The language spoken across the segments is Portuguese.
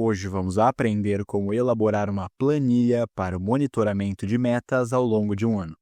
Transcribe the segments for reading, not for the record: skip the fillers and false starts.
Hoje vamos aprender como elaborar uma planilha para o monitoramento de metas ao longo de um ano.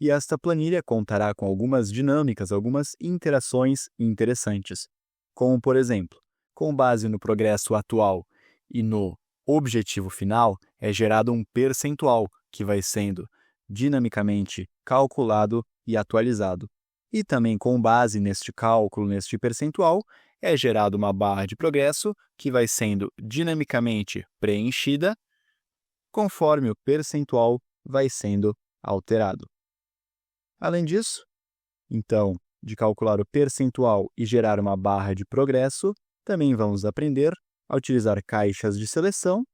E esta planilha contará com algumas dinâmicas, algumas interações interessantes, como, por exemplo, com base no progresso atual e no objetivo final, é gerado um percentual que vai sendo dinamicamente calculado e atualizado. E também com base neste cálculo, neste percentual, é gerada uma barra de progresso que vai sendo dinamicamente preenchida conforme o percentual vai sendo alterado. Além disso, então, de calcular o percentual e gerar uma barra de progresso, também vamos aprender a utilizar caixas de seleção,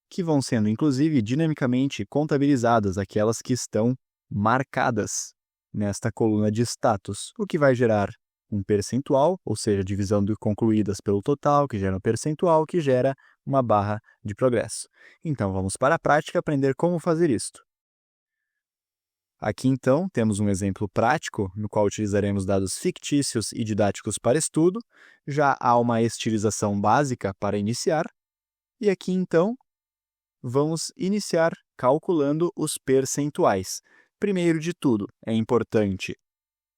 que vão sendo inclusive dinamicamente contabilizadas, aquelas que estão marcadas nesta coluna de status, o que vai gerar um percentual, ou seja, divisão de concluídas pelo total, que gera um percentual, que gera uma barra de progresso. Então, vamos para a prática aprender como fazer isto. Aqui, então, temos um exemplo prático, no qual utilizaremos dados fictícios e didáticos para estudo. Já há uma estilização básica para iniciar. E aqui, então, vamos iniciar calculando os percentuais. Primeiro de tudo, é importante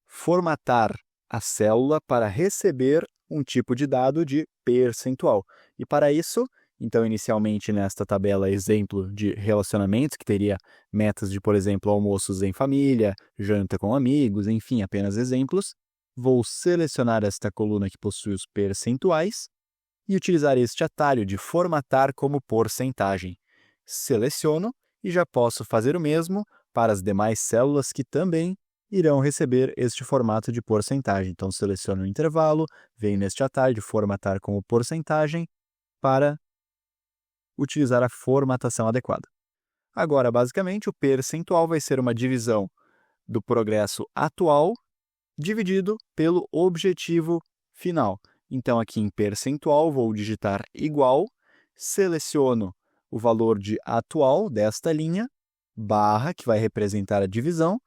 formatar a célula para receber um tipo de dado de percentual. E para isso, então, inicialmente nesta tabela exemplo de relacionamentos, que teria metas de, por exemplo, almoços em família, janta com amigos, enfim, apenas exemplos, vou selecionar esta coluna que possui os percentuais e utilizar este atalho de formatar como porcentagem. Seleciono e já posso fazer o mesmo para as demais células que também irão receber este formato de porcentagem. Então, seleciono o intervalo, venho neste atalho de formatar como porcentagem para utilizar a formatação adequada. Agora, basicamente, o percentual vai ser uma divisão do progresso atual dividido pelo objetivo final. Então, aqui em percentual, vou digitar igual, seleciono o valor de atual desta linha, barra, que vai representar a divisão,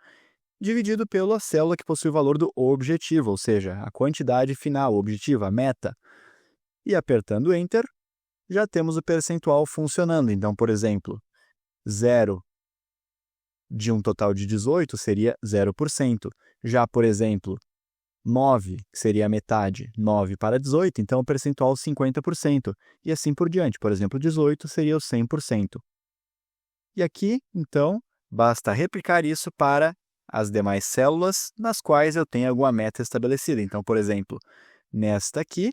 dividido pela célula que possui o valor do objetivo, ou seja, a quantidade final, o objetivo, a meta. E apertando Enter, já temos o percentual funcionando. Então, por exemplo, 0 de um total de 18 seria 0%. Já, por exemplo, 9, que seria a metade, 9 para 18, então o percentual 50%. E assim por diante. Por exemplo, 18 seria o 100%. E aqui, então, basta replicar isso para as demais células nas quais eu tenho alguma meta estabelecida. Então, por exemplo, nesta aqui,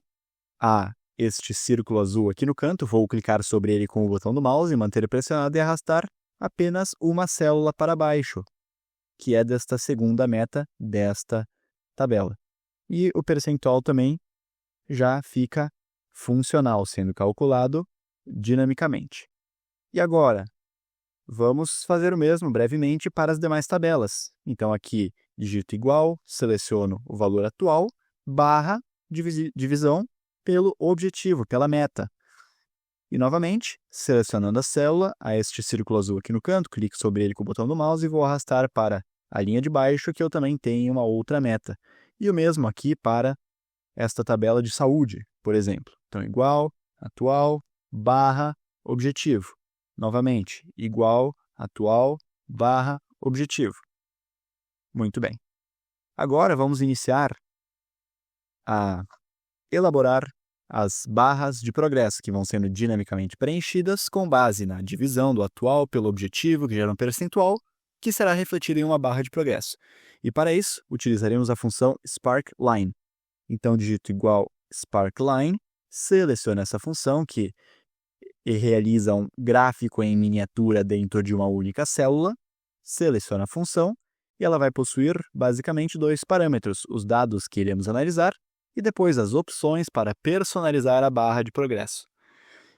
há este círculo azul aqui no canto, vou clicar sobre ele com o botão do mouse, manter pressionado e arrastar apenas uma célula para baixo, que é desta segunda meta desta tabela. E o percentual também já fica funcional, sendo calculado dinamicamente. E agora, vamos fazer o mesmo brevemente para as demais tabelas. Então, aqui, digito igual, seleciono o valor atual, barra, divisão pelo objetivo, pela meta. E, novamente, selecionando a célula, há este círculo azul aqui no canto, clico sobre ele com o botão do mouse e vou arrastar para a linha de baixo, que eu também tenho uma outra meta. E o mesmo aqui para esta tabela de saúde, por exemplo. Então, igual, atual, barra, objetivo. Novamente, igual, atual, barra, objetivo. Muito bem. Agora, vamos iniciar a elaborar as barras de progresso, que vão sendo dinamicamente preenchidas com base na divisão do atual pelo objetivo, que gera um percentual, que será refletido em uma barra de progresso. E para isso, utilizaremos a função sparkLine. Então, digito igual sparkLine, seleciono essa função que realiza um gráfico em miniatura dentro de uma única célula, seleciono a função e ela vai possuir basicamente dois parâmetros, os dados que iremos analisar e depois as opções para personalizar a barra de progresso.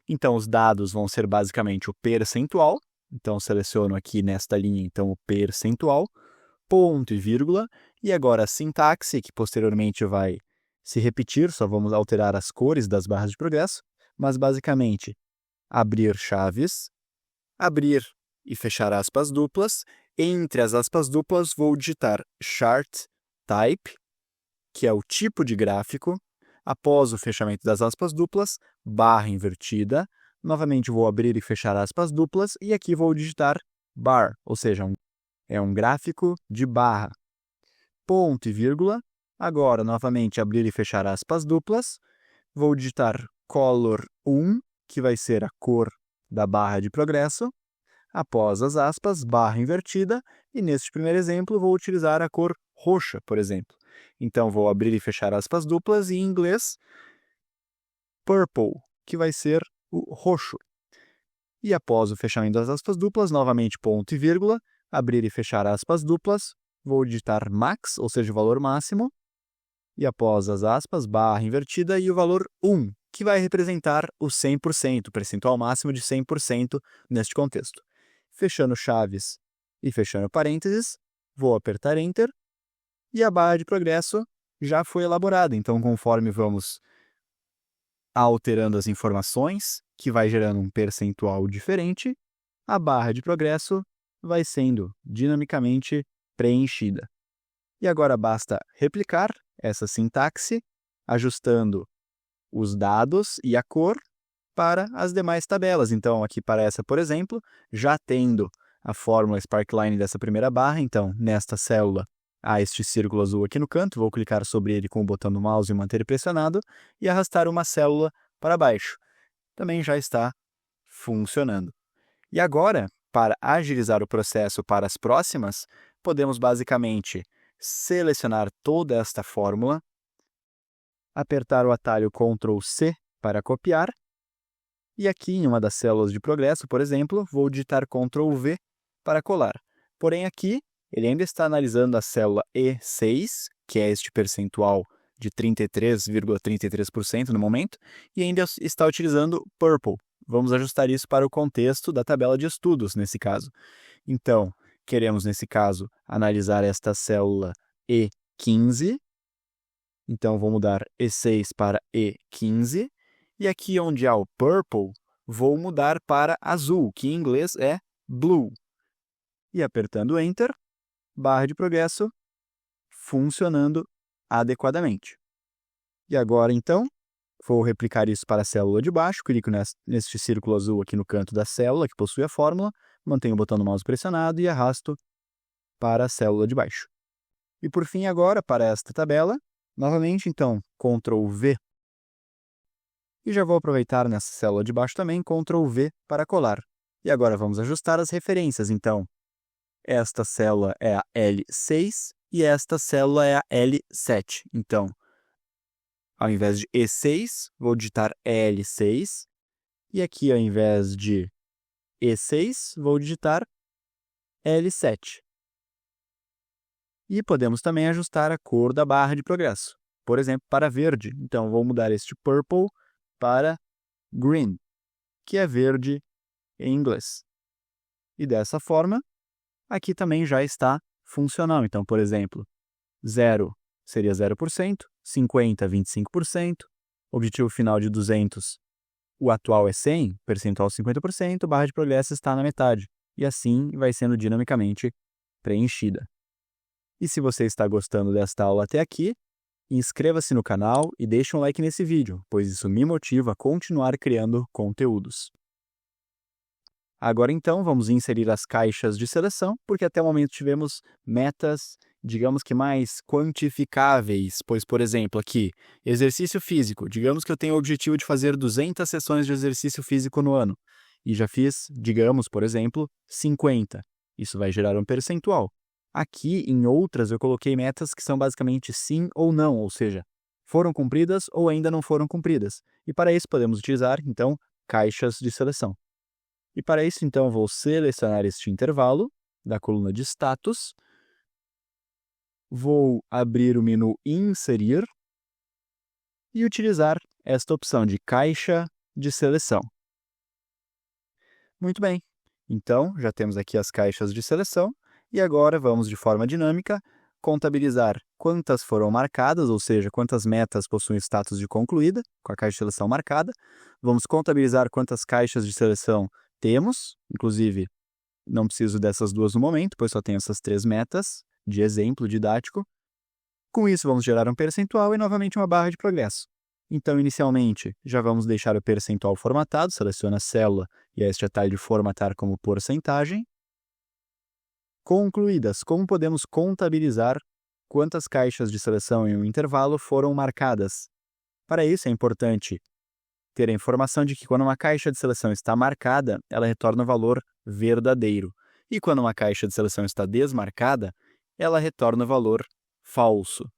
Então, os dados vão ser basicamente o percentual, então seleciono aqui nesta linha então o percentual, ponto e vírgula, e agora a sintaxe, que posteriormente vai se repetir, só vamos alterar as cores das barras de progresso, mas basicamente abrir chaves, abrir e fechar aspas duplas, entre as aspas duplas vou digitar chart type, que é o tipo de gráfico, Após o fechamento das aspas duplas, barra invertida, novamente vou abrir e fechar aspas duplas, e aqui vou digitar bar, ou seja, é um gráfico de barra. Ponto e vírgula, agora novamente abrir e fechar aspas duplas, vou digitar color 1, que vai ser a cor da barra de progresso, após as aspas, barra invertida, e neste primeiro exemplo vou utilizar a cor roxa, por exemplo. Então vou abrir e fechar aspas duplas e em inglês, purple, que vai ser o roxo. E após o fechamento das aspas duplas, novamente ponto e vírgula, abrir e fechar aspas duplas, vou digitar max, ou seja, o valor máximo, e após as aspas, barra invertida e o valor 1, que vai representar o 100%, o percentual máximo de 100% neste contexto. Fechando chaves e fechando parênteses, vou apertar Enter, e a barra de progresso já foi elaborada. Então, conforme vamos alterando as informações, que vai gerando um percentual diferente, a barra de progresso vai sendo dinamicamente preenchida. E agora basta replicar essa sintaxe, ajustando os dados e a cor para as demais tabelas. Então, aqui para essa, por exemplo, já tendo a fórmula Sparkline dessa primeira barra, então, nesta célula, há este círculo azul aqui no canto, vou clicar sobre ele com o botão do mouse e manter pressionado, e arrastar uma célula para baixo. Também já está funcionando. E agora, para agilizar o processo para as próximas, podemos basicamente selecionar toda esta fórmula, apertar o atalho Ctrl C para copiar, e aqui em uma das células de progresso, por exemplo, vou digitar Ctrl V para colar. Porém aqui, ele ainda está analisando a célula E6, que é este percentual de 33,33% no momento, e ainda está utilizando Purple. Vamos ajustar isso para o contexto da tabela de estudos, nesse caso. Então, queremos, nesse caso, analisar esta célula E15. Então, vou mudar E6 para E15. E aqui onde há o Purple, vou mudar para azul, que em inglês é Blue. E apertando Enter, barra de progresso funcionando adequadamente. E agora, então, vou replicar isso para a célula de baixo, clico neste círculo azul aqui no canto da célula, que possui a fórmula, mantenho o botão do mouse pressionado e arrasto para a célula de baixo. E por fim, agora, para esta tabela, novamente, então, Ctrl V. E já vou aproveitar nessa célula de baixo também, Ctrl V para colar. E agora vamos ajustar as referências, então. Esta célula é a L6 e esta célula é a L7. Então, ao invés de E6, vou digitar L6. E aqui, ao invés de E6, vou digitar L7. E podemos também ajustar a cor da barra de progresso. Por exemplo, para verde. Então, vou mudar este purple para green, que é verde em inglês. E dessa forma, aqui também já está funcional. Então, por exemplo, 0 seria 0%, 50, 25%, objetivo final de 200, o atual é 100, percentual 50%, barra de progresso está na metade. E assim vai sendo dinamicamente preenchida. E se você está gostando desta aula até aqui, inscreva-se no canal e deixe um like nesse vídeo, pois isso me motiva a continuar criando conteúdos. Agora então, vamos inserir as caixas de seleção, porque até o momento tivemos metas, digamos que mais quantificáveis, pois, por exemplo, aqui, exercício físico. Digamos que eu tenho o objetivo de fazer 200 sessões de exercício físico no ano, e já fiz, digamos, por exemplo, 50. Isso vai gerar um percentual. Aqui, em outras, eu coloquei metas que são basicamente sim ou não, ou seja, foram cumpridas ou ainda não foram cumpridas. E para isso podemos utilizar, então, caixas de seleção. E para isso, então, vou selecionar este intervalo da coluna de status, vou abrir o menu Inserir e utilizar esta opção de caixa de seleção. Muito bem, então já temos aqui as caixas de seleção e agora vamos, de forma dinâmica, contabilizar quantas foram marcadas, ou seja, quantas metas possuem status de concluída, com a caixa de seleção marcada. Vamos contabilizar quantas caixas de seleção temos, inclusive não preciso dessas duas no momento, pois só tenho essas 3 metas de exemplo didático. Com isso, vamos gerar um percentual e novamente uma barra de progresso. Então, inicialmente, já vamos deixar o percentual formatado, seleciona a célula e este atalho de formatar como porcentagem. Concluídas, como podemos contabilizar quantas caixas de seleção em um intervalo foram marcadas? Para isso, é importante ter a informação de que quando uma caixa de seleção está marcada, ela retorna o valor verdadeiro. E quando uma caixa de seleção está desmarcada, ela retorna o valor falso.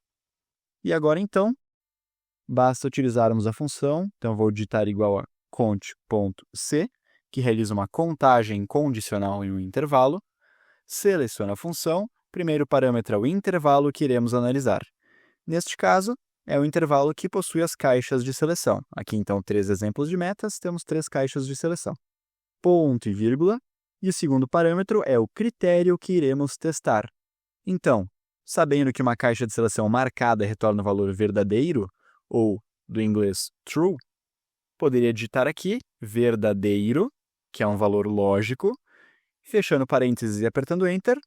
E agora, então, basta utilizarmos a função, então vou digitar igual a cont.c, que realiza uma contagem condicional em um intervalo, seleciona a função, primeiro parâmetro é o intervalo que iremos analisar. Neste caso, é o intervalo que possui as caixas de seleção. Aqui, então, 3 exemplos de metas, temos 3 caixas de seleção. Ponto e vírgula, e o segundo parâmetro é o critério que iremos testar. Então, sabendo que uma caixa de seleção marcada retorna o valor verdadeiro, ou, do inglês, true, poderia digitar aqui, verdadeiro, que é um valor lógico, fechando parênteses e apertando Enter,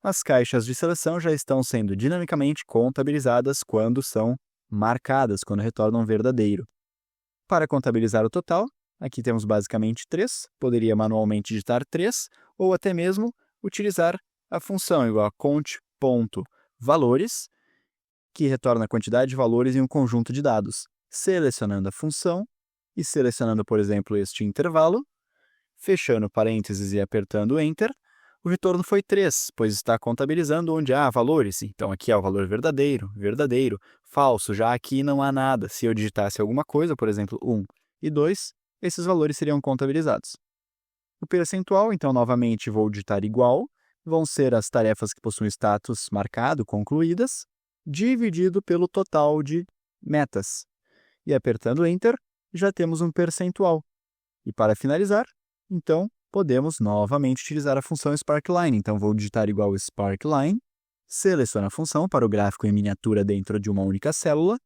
as caixas de seleção já estão sendo dinamicamente contabilizadas quando são marcadas, quando retornam verdadeiro. Para contabilizar o total, aqui temos basicamente 3, poderia manualmente digitar 3, ou até mesmo utilizar a função igual a cont.valores, que retorna a quantidade de valores em um conjunto de dados. Selecionando a função e selecionando, por exemplo, este intervalo, fechando parênteses e apertando Enter, o retorno foi 3, pois está contabilizando onde há valores. Então, aqui há o valor verdadeiro, verdadeiro, falso, já aqui não há nada. Se eu digitasse alguma coisa, por exemplo, 1 e 2, esses valores seriam contabilizados. O percentual, então, novamente vou digitar igual, vão ser as tarefas que possuem status marcado, concluídas, dividido pelo total de metas. E apertando Enter, já temos um percentual. E para finalizar, então, podemos novamente utilizar a função sparkline. Então, vou digitar igual sparkline, seleciono a função para o gráfico em miniatura dentro de uma única célula,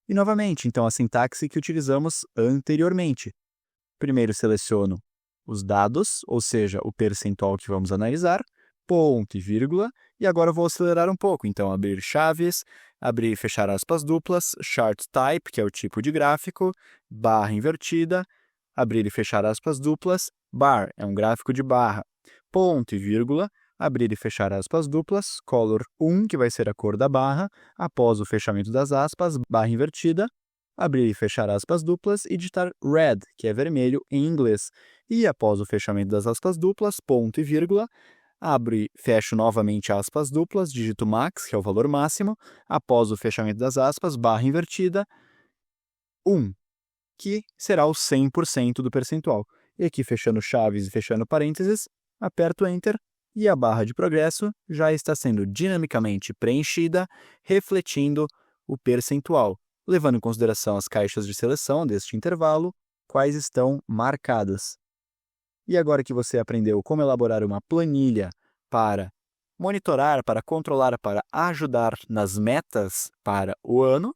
e novamente, então, a sintaxe que utilizamos anteriormente. Primeiro seleciono os dados, ou seja, o percentual que vamos analisar, ponto e vírgula, e agora eu vou acelerar um pouco. Então, abrir chaves, abrir e fechar aspas duplas, chart type, que é o tipo de gráfico, barra invertida, abrir e fechar aspas duplas, bar, é um gráfico de barra, ponto e vírgula, abrir e fechar aspas duplas, color 1, que vai ser a cor da barra, após o fechamento das aspas, barra invertida, abrir e fechar aspas duplas e digitar red, que é vermelho em inglês. E após o fechamento das aspas duplas, ponto e vírgula, abro e fecho novamente aspas duplas, digito max, que é o valor máximo, após o fechamento das aspas, barra invertida, 1, que será o 100% do percentual. E aqui, fechando chaves e fechando parênteses, aperto Enter e a barra de progresso já está sendo dinamicamente preenchida, refletindo o percentual, levando em consideração as caixas de seleção deste intervalo, quais estão marcadas. E agora que você aprendeu como elaborar uma planilha para monitorar, para controlar, para ajudar nas metas para o ano,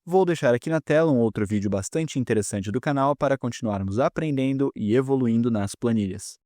vou deixar aqui na tela um outro vídeo bastante interessante do canal para continuarmos aprendendo e evoluindo nas planilhas.